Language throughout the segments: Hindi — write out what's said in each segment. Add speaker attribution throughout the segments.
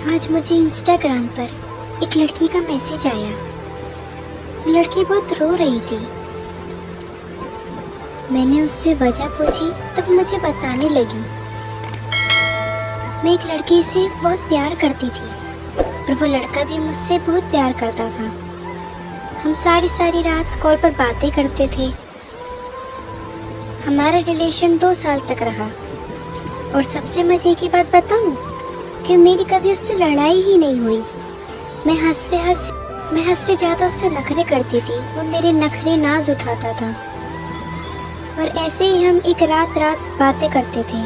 Speaker 1: आज मुझे इंस्टाग्राम पर एक लड़की का मैसेज आया। वो लड़की बहुत रो रही थी। मैंने उससे वजह पूछी तब मुझे बताने लगी। मैं एक लड़के से बहुत प्यार करती थी और वो लड़का भी मुझसे बहुत प्यार करता था। हम सारी रात कॉल पर बातें करते थे। हमारा रिलेशन 2 साल तक रहा और सबसे मज़े की बात बताऊं कि मेरी कभी उससे लड़ाई ही नहीं हुई। मैं हद से ज़्यादा उससे नखरे करती थी। वो मेरे नखरे नाज उठाता था और ऐसे ही हम एक रात बातें करते थे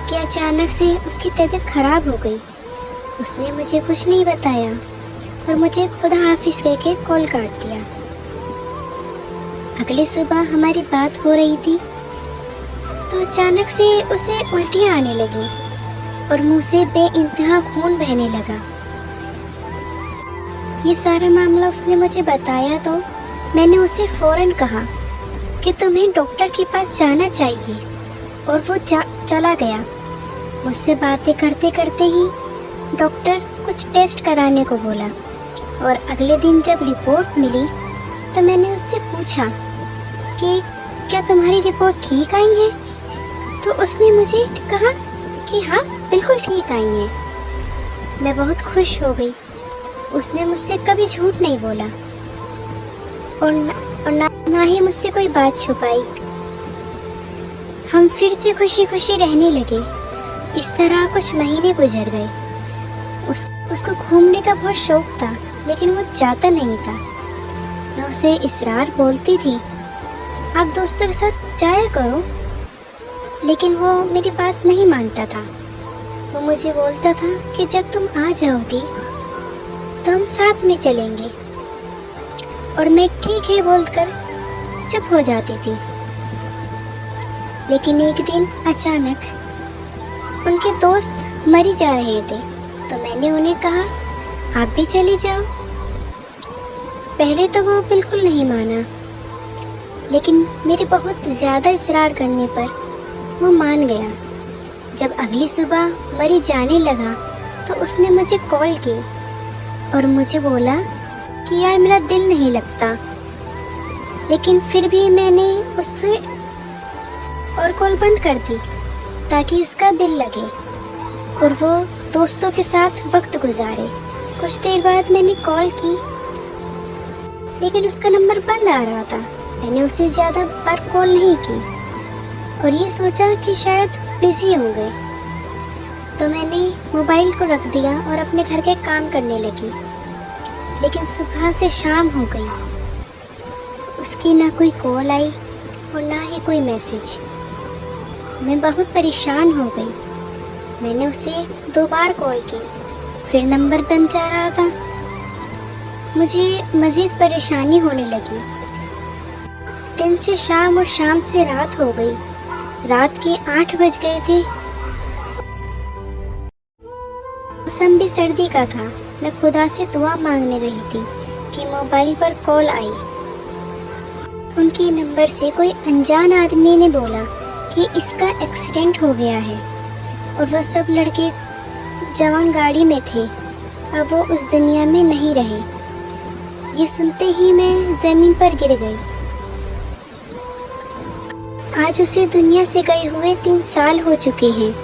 Speaker 1: कि अचानक से उसकी तबीयत खराब हो गई। उसने मुझे कुछ नहीं बताया और मुझे खुदा हाफिज़ कह के कॉल काट दिया। अगली सुबह हमारी बात हो रही थी तो अचानक से उसे उल्टियाँ आने लगी और मुंह से बेइंतहा खून बहने लगा। ये सारा मामला उसने मुझे बताया तो मैंने उसे फ़ौरन कहा कि तुम्हें डॉक्टर के पास जाना चाहिए और वो चला गया। मुझसे बातें करते करते ही डॉक्टर कुछ टेस्ट कराने को बोला और अगले दिन जब रिपोर्ट मिली तो मैंने उससे पूछा कि क्या तुम्हारी रिपोर्ट ठीक आई है? तो उसने मुझे कहा कि हाँ बिल्कुल ठीक आई है। मैं बहुत खुश हो गई। उसने मुझसे कभी झूठ नहीं बोला और ना ही मुझसे कोई बात छुपाई। हम फिर से खुशी खुशी रहने लगे। इस तरह कुछ महीने गुजर गए। उसको घूमने का बहुत शौक था लेकिन वो जाता नहीं था। मैं उसे इसरार बोलती थी आप दोस्तों के साथ जाया करो, लेकिन वो मेरी बात नहीं मानता था। वो मुझे बोलता था कि जब तुम आ जाओगी तो हम साथ में चलेंगे और मैं ठीक है बोलकर चुप हो जाती थी। लेकिन एक दिन अचानक उनके दोस्त मरी जा रहे थे तो मैंने उन्हें कहा आप भी चली जाओ। पहले तो वो बिल्कुल नहीं माना, लेकिन मेरे बहुत ज़्यादा इसरार करने पर वो मान गया। जब अगली सुबह मरी जाने लगा तो उसने मुझे कॉल की और मुझे बोला कि यार मेरा दिल नहीं लगता, लेकिन फिर भी मैंने उससे और कॉल बंद कर दी ताकि उसका दिल लगे और वो दोस्तों के साथ वक्त गुजारे। कुछ देर बाद मैंने कॉल की लेकिन उसका नंबर बंद आ रहा था। मैंने उसे ज़्यादा बार कॉल नहीं की और ये सोचा कि शायद बिजी होंगे, तो मैंने मोबाइल को रख दिया और अपने घर के काम करने लगी। लेकिन सुबह से शाम हो गई, उसकी ना कोई कॉल आई और ना ही कोई मैसेज। मैं बहुत परेशान हो गई। मैंने उसे 2 बार कॉल की, फिर नंबर बंद जा रहा था। मुझे मज़ीद परेशानी होने लगी। दिन से शाम और शाम से रात हो गई। रात के 8 बज गए थे। मौसम भी सर्दी का था। मैं खुदा से दुआ मांगने रही थी कि मोबाइल पर कॉल आई। उनके नंबर से कोई अनजान आदमी ने बोला कि इसका एक्सीडेंट हो गया है और वह सब लड़के जवान गाड़ी में थे, अब वो उस दुनिया में नहीं रहे। ये सुनते ही मैं ज़मीन पर गिर गई। आज उसे दुनिया से गए हुए 3 साल हो चुके हैं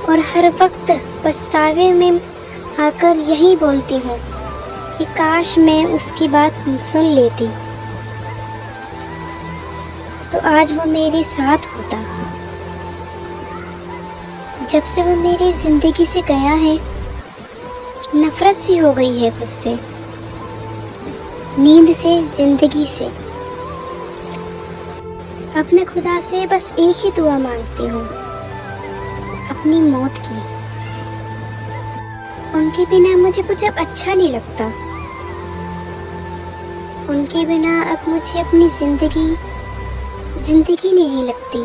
Speaker 1: और हर वक्त पछतावे में आकर यही बोलती हूँ कि काश मैं उसकी बात सुन लेती तो आज वो मेरे साथ होता। जब से वो मेरी ज़िंदगी से गया है, नफरत सी हो गई है खुद से, नींद से, ज़िंदगी से। अब मैं खुदा से बस एक ही दुआ मांगती हूँ, अपनी मौत की। उनके बिना मुझे कुछ अब अच्छा नहीं लगता। उनके बिना अब मुझे अपनी ज़िंदगी नहीं लगती।